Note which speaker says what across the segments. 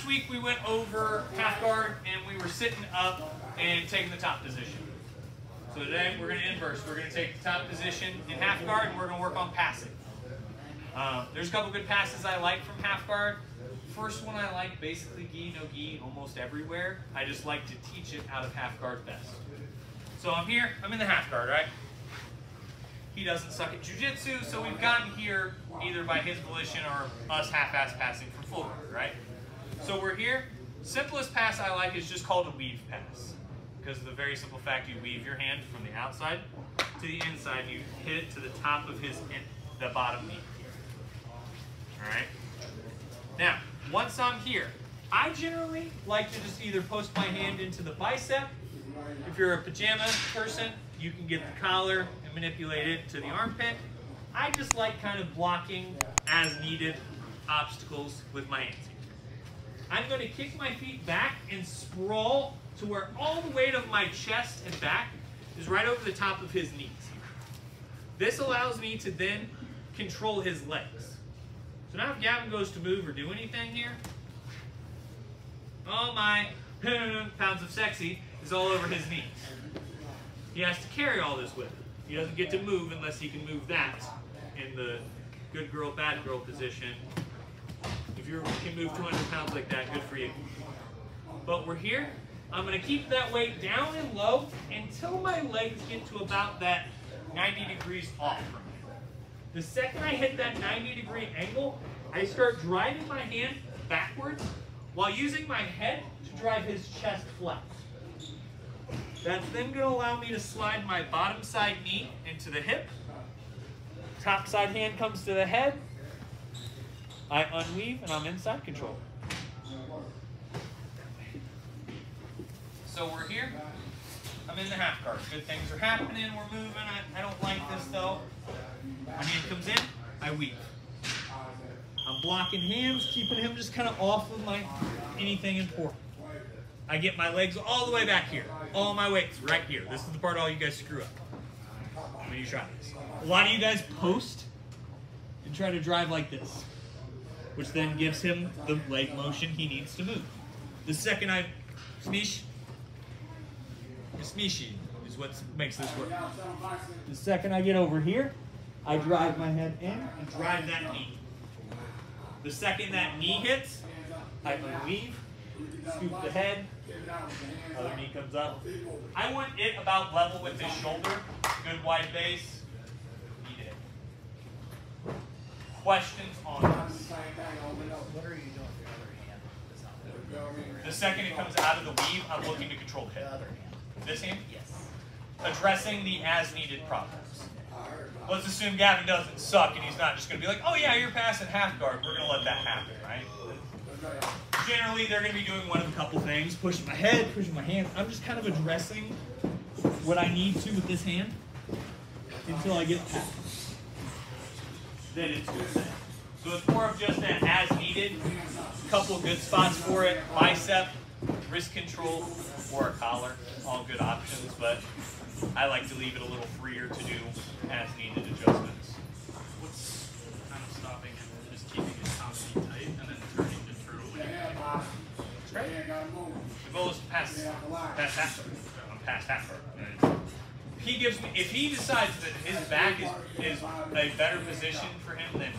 Speaker 1: last week we went over half guard and we were sitting up and taking the top position. So today we're going to inverse. We're going to take the top position in half guard and we're going to work on passing. There's a couple good passes I like from half guard. First one I like, basically gi, no gi, almost everywhere. I just like to teach it out of half guard best. So I'm here, I'm in the half guard, right? He doesn't suck at jiu-jitsu, so we've gotten here either by his volition or us half-ass passing from full guard, right? So we're here. Simplest pass I like is just called a weave pass. Because of the very simple fact you weave your hand from the outside to the inside and you hit it to the top of the bottom knee here. Alright? Now, once I'm here, I generally like to just either post my hand into the bicep. If you're a pajama person, you can get the collar and manipulate it to the armpit. I just like kind of blocking as needed obstacles with my hands here. I'm going to kick my feet back and sprawl to where all the weight of my chest and back is right over the top of his knees here. This allows me to then control his legs. So now if Gavin goes to move or do anything here, all my pounds of sexy is all over his knees. He has to carry all this with him. He doesn't get to move unless he can move that in the good girl, bad girl position. If you can move 200 pounds like that, good for you. But we're here. I'm going to keep that weight down and low until my legs get to about that 90 degrees off from me. The second I hit that 90-degree angle, I start driving my hand backwards while using my head to drive his chest flat. That's then going to allow me to slide my bottom side knee into the hip. Top side hand comes to the head. I unweave and I'm inside control. So we're here. I'm in the half guard. Good things are happening. We're moving. I don't like this though. My hand comes in. I weave. I'm blocking hands, keeping him just kind of off of my anything important. I get my legs all the way back here. All my weight's right here. This is the part all you guys screw up when you try this. A lot of you guys post and try to drive like this, which then gives him the leg motion he needs to move. The second I smish is what makes this work. The second I get over here, I drive my head in and drive that knee. The second that knee hits, I unweave, scoop the head, other knee comes up. I want it about level with his shoulder, good wide base. He did. Questions on this?
Speaker 2: What are you doing with your other hand?
Speaker 1: The second it comes out of the weave, I'm looking to control the hip.
Speaker 2: The other hand.
Speaker 1: This hand?
Speaker 2: Yes.
Speaker 1: Addressing the as-needed problems. Let's assume Gavin doesn't suck and he's not just going to be like, oh yeah, you're passing half guard. We're going to let that happen, right? Generally, they're going to be doing one of a couple things. Pushing my head, pushing my hand. I'm just kind of addressing what I need to with this hand until I get past. Then it's good. So it's more of just an as-needed. Couple good spots for it. Bicep, wrist control, or a collar. All good options, but I like to leave it a little freer to do as-needed adjustments.
Speaker 3: What's kind of stopping him from just keeping his top knee tight and then turning to turtle when you
Speaker 1: Right. The goal is to pass half guard. I'm past half guard. He gives me, if he decides that his back is a better position for him than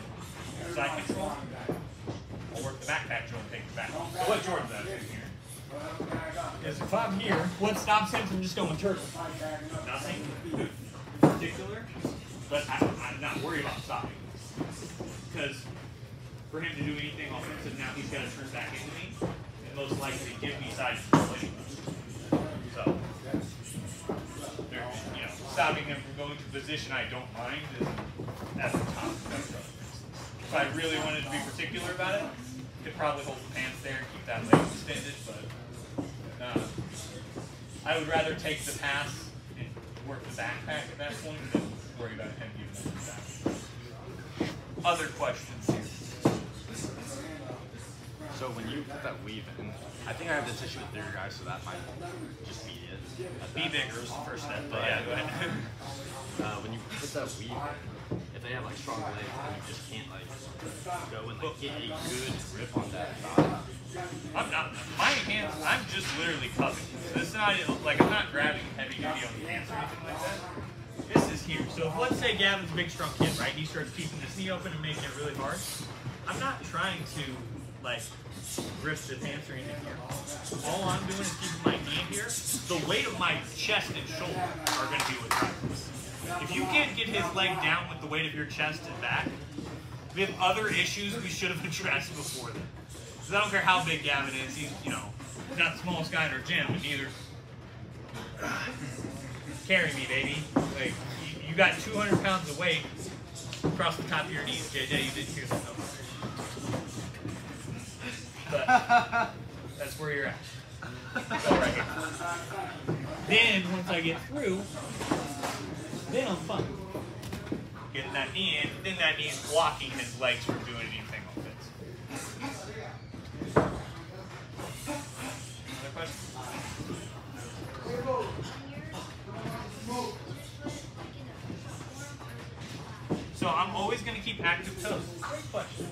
Speaker 1: side control, I'll work the backpack drill and take the back. So what Jordan does here is if I'm here, what stops him from just going turtle? Nothing in particular, but I'm not worried about stopping. Because for him to do anything offensive now, he's got to turn back into me and most likely give me side control anyway. So, stopping him from going to a position I don't mind is at the top of that row. If I really wanted to be particular about it, I could probably hold the pants there and keep that leg extended, but I would rather take the pass and work the backpack at that point than worry about him giving it back. Other questions here?
Speaker 4: So when you put that weave in, I think I have this issue with bigger guys, so that might just be it.
Speaker 1: Be bigger is the first step, but yeah, go ahead.
Speaker 4: When you put that weave in, if they have like strong legs, and you just can't like go and like get a good grip on that thigh.
Speaker 1: I'm not, my hands, I'm just literally cupping. So this is not, like, I'm not grabbing heavy duty on the hands or anything like that. This is here. So if, let's say Gavin's a big, strong kid, right? He starts keeping this knee open and making it really hard. I'm not trying to, like, grip the pants or anything here. All I'm doing is keeping my knee here. The weight of my chest and shoulder are going to be what drives this. If you can't get his leg down with the weight of your chest and back, we have other issues we should have addressed before then. Because I don't care how big Gavin is, he's, you know, he's not the smallest guy in our gym, but neither. Carry me, baby. Like, you got 200 pounds of weight across the top of your knees, JJ. You didn't hear that number. But that's where you're at. So right here. Then, once I get through, then I'm fine. Getting that knee in, then that knee is blocking his legs from doing anything like this. Another question? So I'm always going to keep active toes. Great question.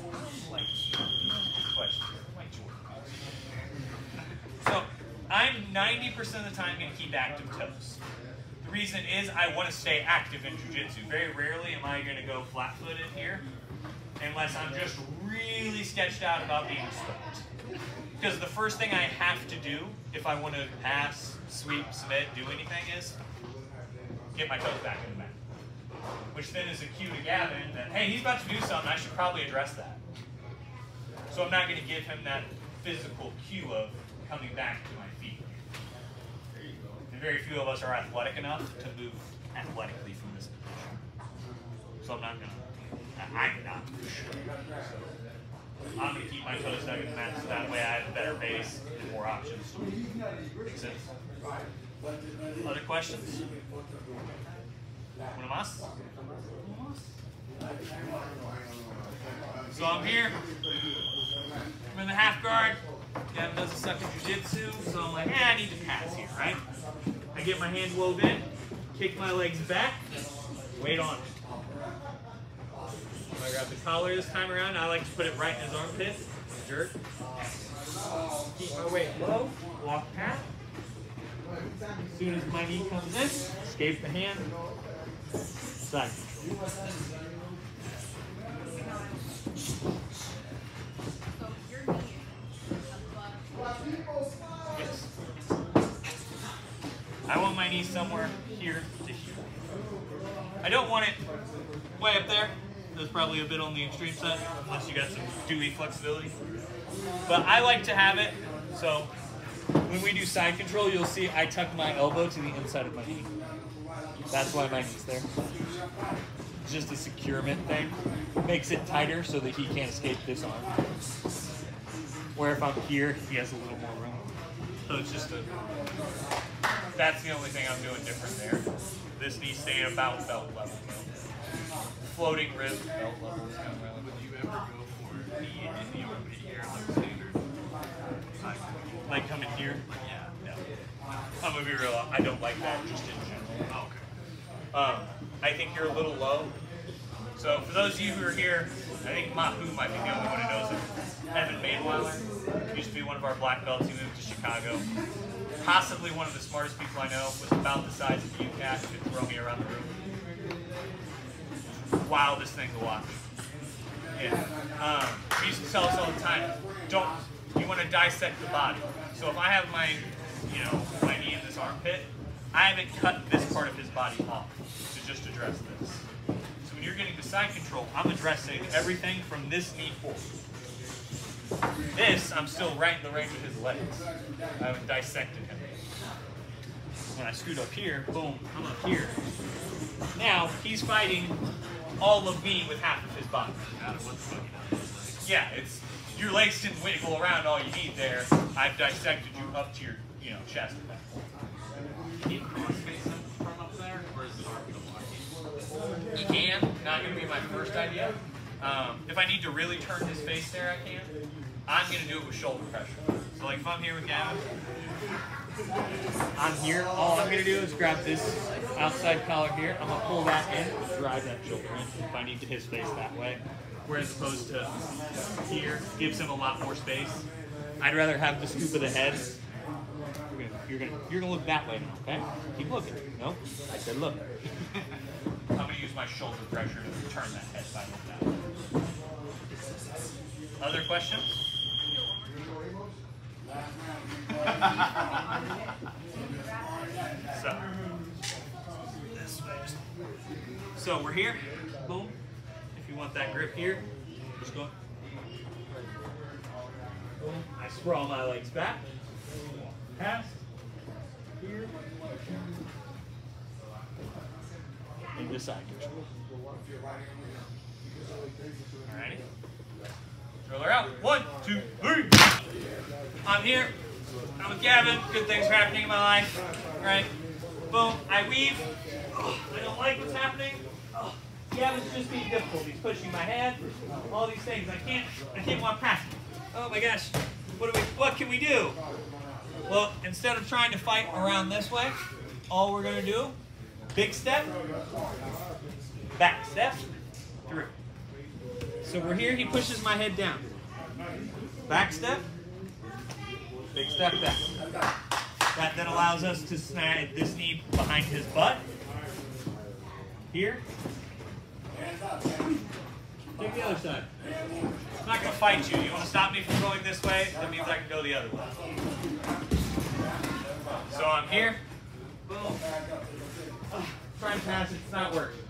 Speaker 1: So I'm 90% of the time going to keep active toes. The reason is I want to stay active in jiu-jitsu. Very rarely am I going to go flat-footed here unless I'm just really sketched out about being swept. Because the first thing I have to do if I want to pass, sweep, submit, do anything is get my toes back in the mat. Which then is a cue to Gavin that, hey, he's about to do something, I should probably address that. So I'm not going to give him that physical cue of coming back to my feet. And very few of us are athletic enough to move athletically from this position. So I'm not going to, I'm not for sure. So I'm going to keep my toes stuck in the mat so that way I have a better base and more options. Make sense? Other questions? Uno más? So I'm here. I'm in the half guard. Gavin doesn't suck in jiu-jitsu, so I'm like, I need to pass here, right? I get my hand wove in, kick my legs back, weight on it. I grab the collar this time around. I like to put it right in his armpit. Jerk. Keep my weight low. Walk past. As soon as my knee comes in, escape the hand. Side control. Yes. I want my knee somewhere here to here. I don't want it way up there. That's probably a bit on the extreme side, unless you got some dewy flexibility. But I like to have it, so when we do side control, you'll see I tuck my elbow to the inside of my knee. That's why my knee's there. It's just a securement thing. Makes it tighter so that he can't escape this arm. Where if I'm here, he has a little more room. So it's just a, that's the only thing I'm doing different there. This knee staying about belt level. Floating rib, belt level.
Speaker 3: Would you ever go for knee in the armpit here, like standard?
Speaker 1: Like coming here?
Speaker 3: Yeah.
Speaker 1: No. I'm gonna be real, I don't like that just in general.
Speaker 3: Oh, okay.
Speaker 1: I think you're a little low. So for those of you who are here, I think Mahu might be the only one who knows him. Evan Mainweiler used to be one of our black belts. He moved to Chicago. Possibly one of the smartest people I know. Was about the size of UCAS. Could throw me around the room. Wildest thing to watch. Yeah. We used to tell us all the time, you want to dissect the body. So if I have my, my knee in this armpit, I haven't cut this part of his body off to just address this. So when you're getting the side control, I'm addressing everything from this knee forward. This, I'm still right in the range of his legs. I haven't dissected him. When I scoot up here, boom, I'm up here. Now, he's fighting all of me with half of his body. Yeah, it's your legs didn't wiggle around all you need there. I've dissected you up to your, chest at that point.
Speaker 3: Can you cross-face him from up there, or is it armpit blocking?
Speaker 1: He can. Not going to be my first idea. If I need to really turn his face there, I can. I'm going to do it with shoulder pressure. So like if I'm here with Gavin, I'm here. All I'm gonna do is grab this outside collar here. I'm gonna pull that in, drive that shoulder in if I need to his face that way. Whereas opposed to here, gives him a lot more space. I'd rather have the scoop of the head. You're gonna look that way now, okay? Keep looking. No, I said look. I'm gonna use my shoulder pressure to turn that head side like that. Other questions? So, this way. So we're here. Boom. If you want that grip here, just go. Boom. I sprawl my legs back. Past. Here. Into side control. Alrighty. Roller out. 1, 2, 3. I'm here. I'm with Gavin. Good things are happening in my life. Right? Boom. I weave. Oh, I don't like what's happening. Oh, Gavin's just being difficult. He's pushing my head. All these things. I can't walk past him. Oh my gosh. What can we do? Well, instead of trying to fight around this way, all we're gonna do, big step, back step, through. So we're here, he pushes my head down. Back step, big step back. That then allows us to snag this knee behind his butt. Here. Take the other side. I'm not going to fight you. You want to stop me from going this way? That means I can go the other way. So I'm here. Boom. Try and pass it. It's not working.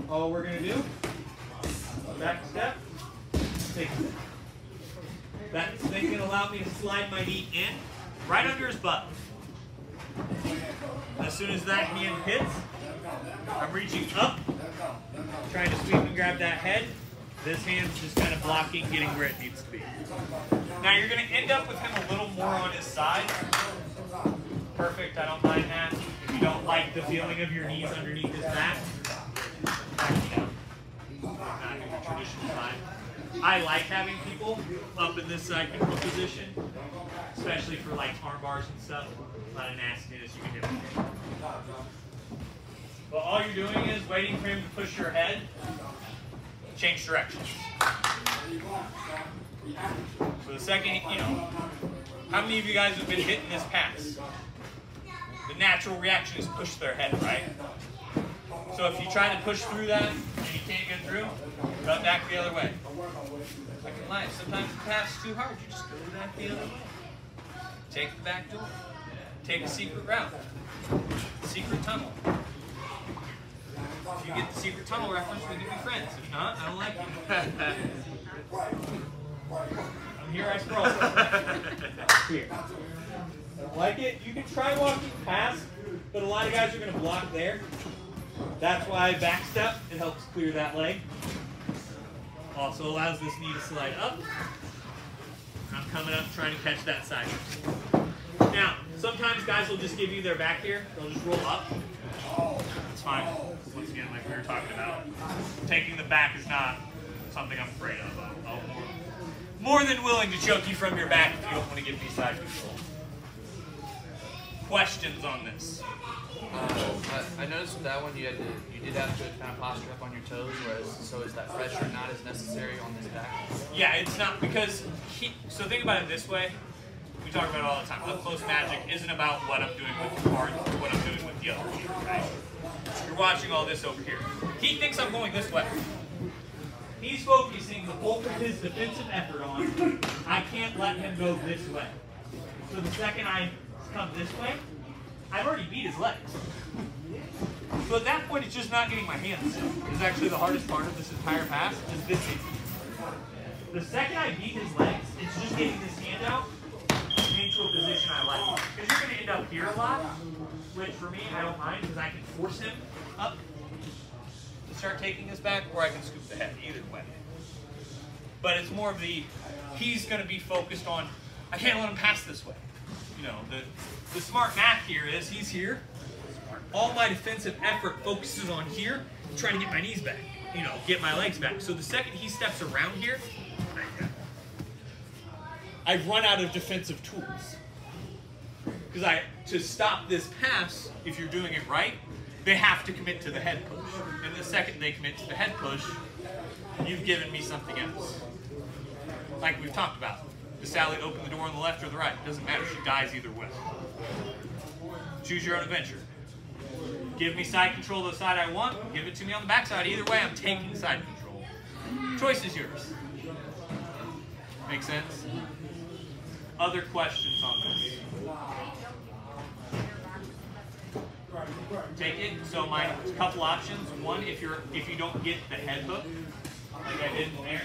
Speaker 1: All we're going to do, back step, take a step. That's going to allow me to slide my knee in, right under his butt. As soon as that hand hits, I'm reaching up, trying to sweep and grab that head. This hand's just kind of blocking, getting where it needs to be. Now you're going to end up with him a little more on his side. Perfect, I don't mind that. If you don't like the feeling of your knees underneath his back, back down. Not in the traditional side. I like having people up in this side control position, especially for like arm bars and stuff. A lot of nastiness you can hit with. But all you're doing is waiting for him to push your head, change directions. So the second, how many of you guys have been hitting this pass? The natural reaction is push their head, right? So if you try to push through that and you can't get through, run back the other way. I can lie, sometimes the pass is too hard, you just go back the other way. Take the back door. Take a secret route. Secret tunnel. If you get the secret tunnel reference, we can be friends. If not, I don't like you. I'm here, I sprawl. Here. I don't like it. You can try walking past, but a lot of guys are going to block there. That's why I back step. It helps clear that leg. Also allows this knee to slide up. I'm coming up trying to catch that side. Now, sometimes guys will just give you their back here. They'll just roll up. That's fine. Once again, like we were talking about, taking the back is not something I'm afraid of. I'm more than willing to choke you from your back if you don't want to give me side control. Questions on this?
Speaker 2: I noticed with that one you did have to kind of posture up on your toes, so is that pressure not as necessary on this back?
Speaker 1: Yeah, it's not because so think about it this way. We talk about it all the time. Up close magic isn't about what I'm doing with the card, or what I'm doing with the other here, right? You're watching all this over here. He thinks I'm going this way. He's focusing the bulk of his defensive effort on, I can't let him go this way. So the second I come this way, I've already beat his legs. So at that point, it's just not getting my hands. It's actually the hardest part of this entire pass, is this hand. The second I beat his legs, it's just getting this hand out into a position I like. Because you're going to end up here a lot, which for me, I don't mind, because I can force him up to start taking this back, or I can scoop the head, either way. But it's more of he's going to be focused on, I can't let him pass this way. The smart math here is, he's here. All my defensive effort focuses on here, trying to get my knees back, get my legs back. So the second he steps around here, I've run out of defensive tools. Because to stop this pass, if you're doing it right, they have to commit to the head push. And the second they commit to the head push, you've given me something else. Like we've talked about. Does Sally open the door on the left or the right? It doesn't matter. She dies either way. Choose your own adventure. Give me side control of the side I want. Give it to me on the back side. Either way, I'm taking side control. Choice is yours. Make sense? Other questions on this? Take it. So my couple options. One, if you don't get the head hook, like I did in there,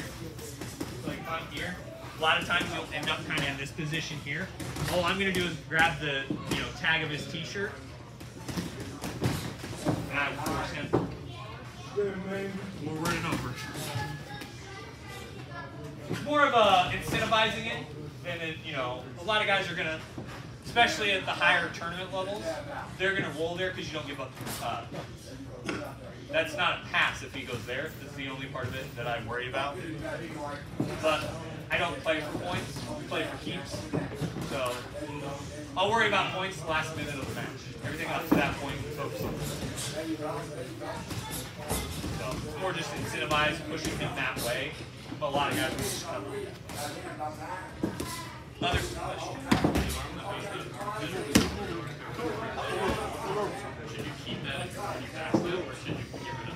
Speaker 1: like on here. A lot of times you'll end up kind of in this position here. All I'm going to do is grab the tag of his t-shirt, and I will force him forward and over. It's more of a incentivizing it, and then a lot of guys are going to, especially at the higher tournament levels, they're going to roll there because you don't give up. That's not a pass if he goes there. That's the only part of it that I'm worried about. But I don't play for points. We play for keeps. So I'll worry about points the last minute of the match. Everything up to that point, we focus on. So more just incentivize pushing him that way. But a lot of guys will just come. Other questions?
Speaker 3: Should you keep that when you pass it, or should you get rid of it?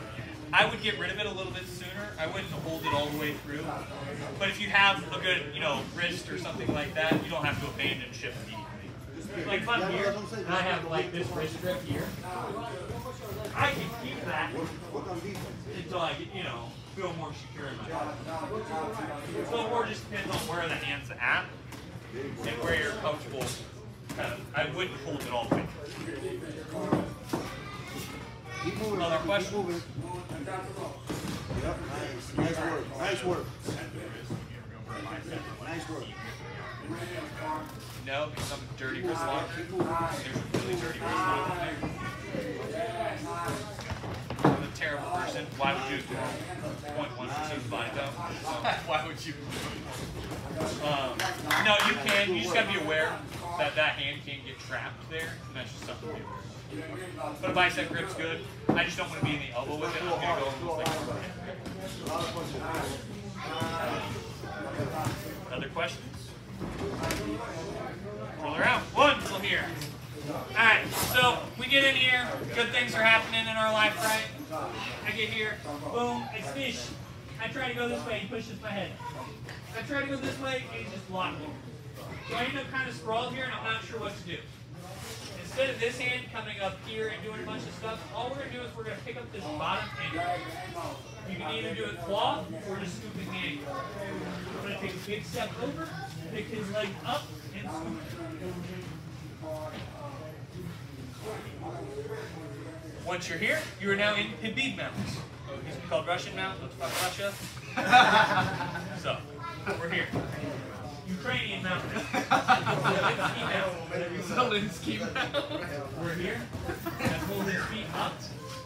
Speaker 1: I would get rid of it a little bit sooner. I wouldn't hold it all the way through. But if you have a good, wrist or something like that, you don't have to abandon ship immediately. Like if I'm here, and I have like this wrist grip here, I can keep that until I get, feel more secure in my body. So it more just depends on where the hand's at and where you're comfortable. I wouldn't hold it all the way through. Other questions?
Speaker 5: Yep, nice work. Nice work. Nice work.
Speaker 1: No, because I'm dirty wrist lock. There's a really dirty wrist lock in there. I'm a terrible person. Why would you 0.1% body count? Why would you? No, you can. You just got to be aware that that hand can get trapped there, and that's just something to be aware of. But a bicep grip's good. I just don't want to be in the elbow with it. I'm going to go almost like other questions? Roll around. One from here. Alright, so we get in here. Good things are happening in our life, right? I get here. Boom. It's fish. I try to go this way. He pushes my head. I try to go this way, and he's just locked me. So I end up kind of sprawled here, and I'm not sure what to do. Instead of this hand coming up here and doing a bunch of stuff, all we're going to do is we're going to pick up this bottom ankle. You can either do it claw or just scooping the ankle. I'm going to take a big step over, pick his leg up, and scoop. Once you're here, you are now in Habib mount. It used to be called Russian mount. Let's fuck Russia. So, we're here. Ukrainian mount.
Speaker 2: Zelensky mount.
Speaker 1: We're here. Let's hold his feet up.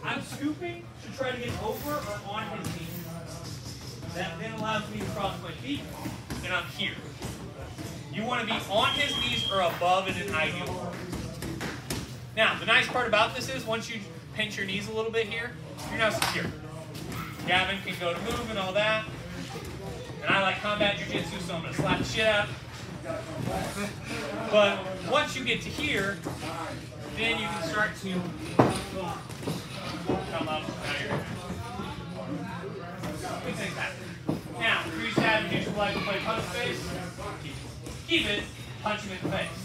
Speaker 1: I'm scooping to try to get over or on his knees. That then allows me to cross my feet, and I'm here. You want to be on his knees or above in an ideal world. Now, the nice part about this is once you pinch your knees a little bit here, you're now secure. Gavin can go to move and all that. And I like combat jiu-jitsu, so I'm going to slap the shit out. But once you get to here, then you can start to come up out of your head. Good things happen. Now, if you used to have a neutral like to play punch face, keep it, punch him in the face.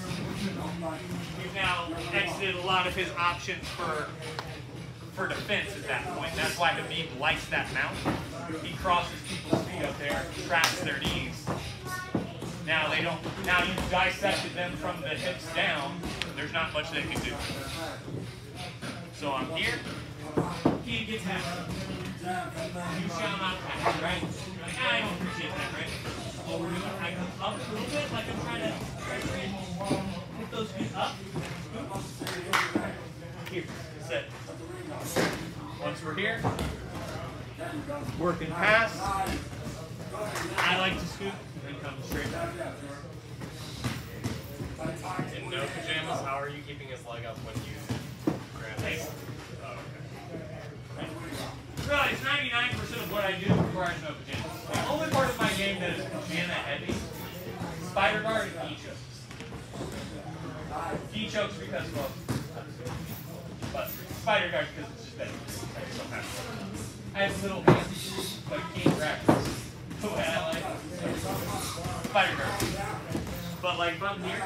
Speaker 1: You've now exited a lot of his options for defense at that point. That's why Habib likes that mount. He crosses people's feet up there, traps their knees. Now they don't. Now you've dissected them from the hips down. There's not much they can do. So I'm here. He gets happy. You shall not pass, right? You're like, I don't appreciate that, right? What we're doing, I come up a little bit, like I'm trying to put those feet up. Here, sit. Once we're here, work and pass. I like to scoop and come straight back. In no pajamas, how
Speaker 3: leg up when you grab it. Oh, okay.
Speaker 1: Really, it's 99% of what I do requires no pajamas. The only part of my game that is pajama heavy, spider guard and E-chokes. E-chokes because, well, but spider guard because it's just better. I have little hands, but you can't grab it. So what I like, spider guard. But like if I'm here,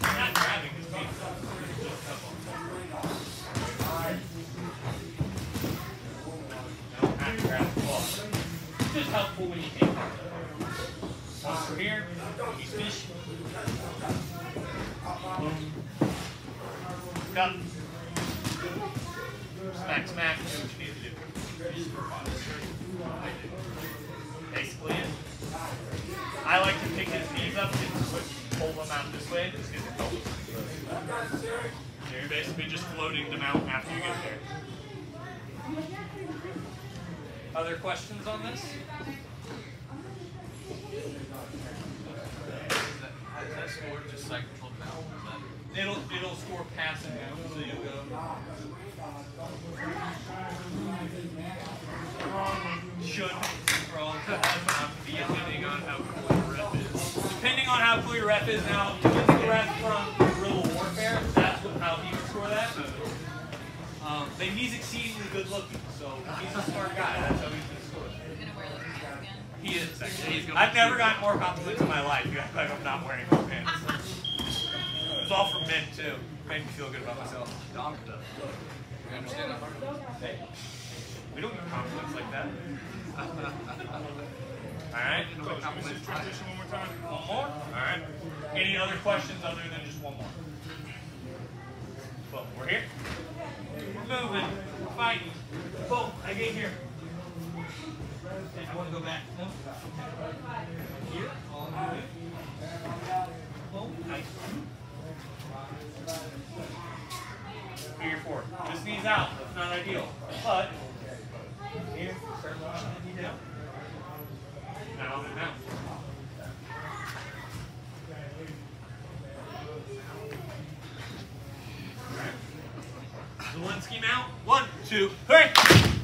Speaker 1: I'm not grabbing this game. It's just helpful when you take it. Once we're here, he's fish. Cut. Smack, smack, do what you need to do. Basically it. I like to pick his knees up and pull them out this way just because it helps. So you're basically just floating them out after you get there. Other questions on this?
Speaker 2: Has that score just like pulled out?
Speaker 1: It'll score passing now, so you'll go. Should scroll.
Speaker 3: Depending on how cool your rep is.
Speaker 1: Depending on how cool your rep is now, if it's the rep from Guerrilla Warfare, that's how he would score that. But he's exceedingly good looking, so he's a smart guy. That's how he's going to score.
Speaker 6: You're gonna wear those pants again?
Speaker 1: He is actually. I've never gotten more compliments in my life. You act like I'm not wearing those pants. It's all from men too. Made me feel good about myself.
Speaker 2: You understand that part?
Speaker 1: Hey, we don't get compliments like that. Alright.
Speaker 3: Transition one more time.
Speaker 1: One more? Alright. Any other questions other than just one more? Well, we're here. We're moving. We're fighting. Boom. I get here. I want to go back. No? Here. All the way. Boom. Nice. Figure four. This knee's out. That's not ideal. But here, start pushing the knee down. Now and now. Zelensky mount. 1, 2, 3.